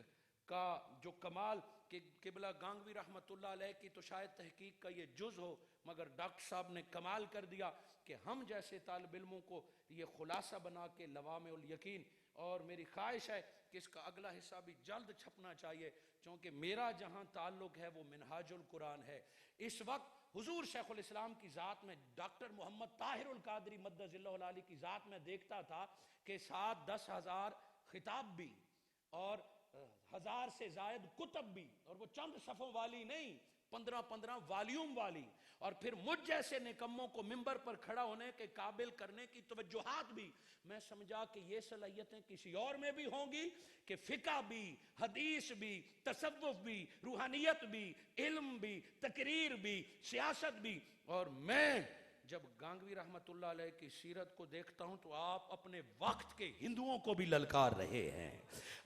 کا جو کمال کہ قبلہ گانگوی رحمت اللہ علیہ کی تو شاید تحقیق کا یہ جز ہو، مگر ڈاکٹر صاحب نے کمال کر دیا کہ ہم جیسے طالب علموں کو یہ خلاصہ بنا کے لوامع الیقین، اور میری خواہش ہے کہ اس کا اگلا حصہ بھی جلد چھپنا چاہیے، چونکہ میرا جہاں تعلق ہے وہ منہاج القرآن ہے۔ اس وقت حضور شیخ الاسلام کی ذات میں ڈاکٹر محمد طاہر القادری مدظ اللہ العالی کی ذات میں دیکھتا تھا کہ 7-10 ہزار خطاب بھی اور 1000 سے زائد کتب بھی، اور وہ چند صفوں والی نہیں، 15 والیوم والی، اور پھر مجھ جیسے نکموں کو منبر پر کھڑا ہونے کے قابل کرنے کی توجہات بھی۔ میں سمجھا کہ یہ صلاحیتیں کسی اور میں بھی ہوں گی کہ فقہ بھی، حدیث بھی، تصوف بھی، روحانیت بھی، علم بھی، تقریر بھی، سیاست بھی۔ اور میں جب گانگوی رحمت اللہ علیہ کی سیرت کو دیکھتا ہوں تو آپ اپنے وقت کے ہندوؤں کو بھی للکار رہے ہیں۔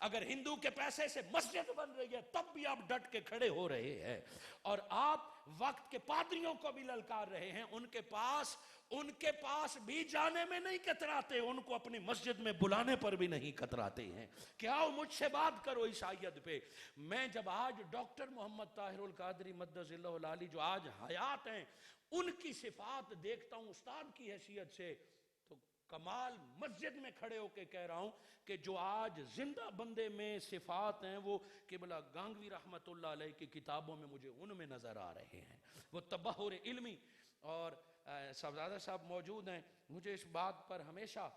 اگر ہندو کے پیسے سے مسجد بن رہی ہے تب بھی آپ ڈٹ کے کھڑے ہو رہے ہیں، اور آپ وقت کے پادریوں کو بھی للکار رہے ہیں۔ ان کے پاس بھی جانے میں نہیں کتراتے، ان کو اپنی مسجد میں بلانے پر بھی نہیں کتراتے ہیں کہ آؤ مجھ سے بات کرو عیسائیت پہ۔ میں جب آج ڈاکٹر محمد طاہر القادری مدظ اللہ العالی جو آج حیات ہیں ان کی صفات دیکھتا ہوں استاد کی حیثیت سے، تو کمال مسجد میں کھڑے ہو کے کہہ رہا ہوں کہ جو آج زندہ بندے میں صفات ہیں وہ قبلہ گانگوی رحمت اللہ علیہ کی کتابوں میں مجھے ان میں نظر آ رہے ہیں۔ وہ تبحر علمی، اور صاحبزادہ صاحب موجود ہیں، مجھے اس بات پر ہمیشہ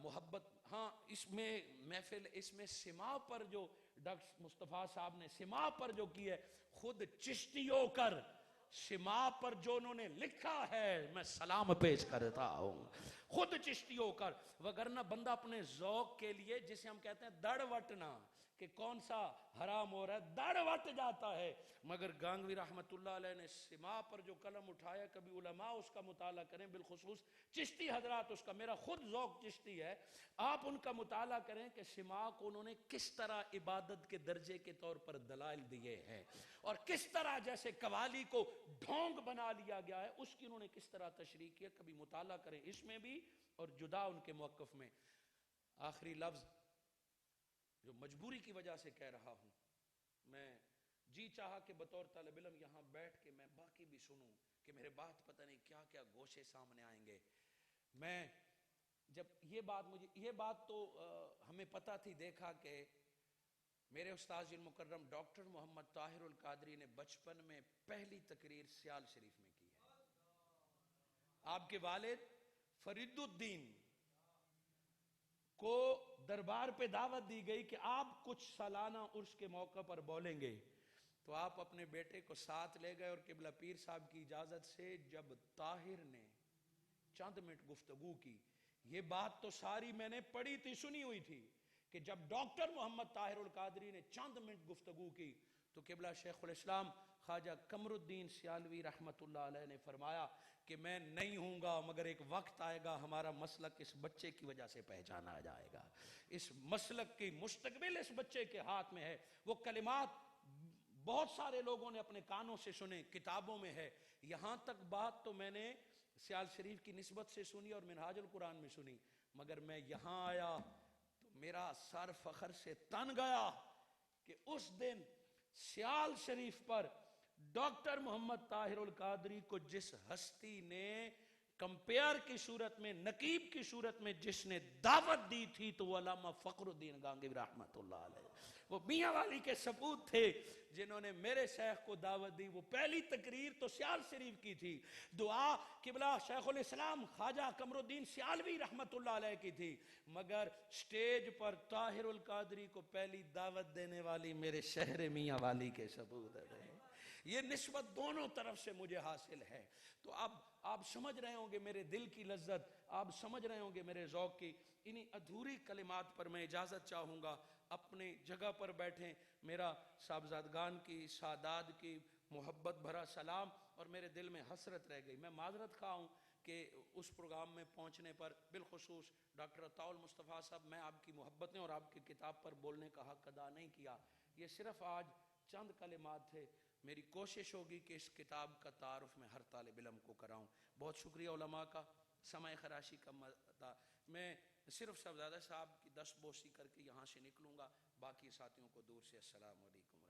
محبت، ہاں اس میں محفل، اس میں سما پر جو ڈاکٹر مصطفیٰ صاحب نے سما پر جو کی ہے، خود چشتی ہو کر سما پر جو انہوں نے لکھا ہے میں سلام پیش کرتا ہوں، خود چشتی ہو کر۔ وگرنہ بندہ اپنے ذوق کے لیے، جسے ہم کہتے ہیں دڑ وٹنا کہ کون سا حرام ہو رہا ہے، دڑ وٹ جاتا ہے۔ مگر گانگوی رحمت اللہ علیہ نے سما پر جو قلم اٹھایا، کبھی علماء اس کا مطالعہ کریں، بالخصوص چشتی حضرات اس کا، میرا خود ذوق چشتی ہے، آپ ان کا مطالعہ کریں کہ سما کو انہوں نے کس طرح عبادت کے درجے کے طور پر دلائل دیے ہیں، اور کس طرح جیسے قوالی کو ڈھونگ بنا لیا گیا ہے اس کی انہوں نے کس طرح تشریح کی ہے، کبھی مطالعہ کریں اس میں بھی اور جدا ان کے موقف میں۔ آخری لفظ جو مجبوری کی وجہ سے کہہ رہا ہوں، میں جی چاہا کہ بطور طالب علم یہاں بیٹھ کے میں باقی بھی سنوں کہ میرے بات پتہ نہیں کیا کیا گوشے سامنے آئیں گے۔ میں جب یہ بات تو ہمیں پتہ تھی، دیکھا کہ میرے استاذ المکرم ڈاکٹر محمد طاہر القادری نے بچپن میں پہلی تقریر سیال شریف میں کی ہے. آپ کے والد فرید الدین کو دربار پہ دعوت دی گئی کہ آپ کچھ سالانہ عرس کے موقع پر بولیں گے، تو آپ اپنے بیٹے کو ساتھ لے گئے، اور قبلہ پیر صاحب کی اجازت سے جب طاہر نے چند منٹ گفتگو کی، یہ بات تو ساری میں نے پڑھی تھی، سنی ہوئی تھی، کہ جب ڈاکٹر محمد طاہر القادری نے چند منٹ گفتگو کی تو قبلہ شیخ الاسلام خواجہ قمر الدین سیالوی رحمت اللہ علیہ نے فرمایا کہ میں نہیں ہوں گا، مگر ایک وقت آئے گا ہمارا مسلک اس بچے کی وجہ سے پہچانا جائے گا، اس مسلک کی مستقبل اس بچے کے ہاتھ میں ہے. وہ کلمات بہت سارے لوگوں نے اپنے کانوں سے سنے، کتابوں میں ہے، یہاں تک بات تو میں نے سیال شریف کی نسبت سے سنی اور منہاج القرآن میں سنی، مگر میں یہاں آیا تو میرا سر فخر سے تن گیا کہ اس دن سیال شریف پر ڈاکٹر محمد طاہر القادری کو جس ہستی نے کمپیئر کی صورت میں، نقیب کی صورت میں جس نے دعوت دی تھی، تو وہ علامہ فخر الدین گانگی رحمت اللہ علیہ، وہ میاں والی کے سپوت تھے جنہوں نے میرے شیخ کو دعوت دی. وہ پہلی تقریر تو سیال شریف کی تھی، دعا قبلہ شیخ الاسلام خواجہ قمر الدین سیالوی رحمت اللہ علیہ کی تھی، مگر سٹیج پر طاہر القادری کو پہلی دعوت دینے والی میرے شہر میاں والی کے سپوت ہے. یہ نسبت دونوں طرف سے مجھے حاصل ہے. تو اب آپ سمجھ رہے ہوں گے میرے دل کی لذت، آپ سمجھ رہے ہوں گے میرے ذوق کی. انہی ادھوری کلمات پر میں اجازت چاہوں گا، اپنے جگہ پر بیٹھیں. میرا صاحبزادگان کی، سادات کی محبت بھرا سلام، اور میرے دل میں حسرت رہ گئی. میں معذرت خواہ ہوں کہ اس پروگرام میں پہنچنے پر بالخصوص ڈاکٹر عطاء المصطفیٰ صاحب، میں آپ کی محبتیں اور آپ کی کتاب پر بولنے کا حق ادا نہیں کیا. یہ صرف آج چند کلمات تھے. میری کوشش ہوگی کہ اس کتاب کا تعارف میں ہر طالب علم کو کراؤں. بہت شکریہ علماء کا، سمع خراشی کا مدہ. میں صرف صاحبزادہ صاحب کی دست بوسی کر کے یہاں سے نکلوں گا، باقی ساتھیوں کو دور سے السلام علیکم.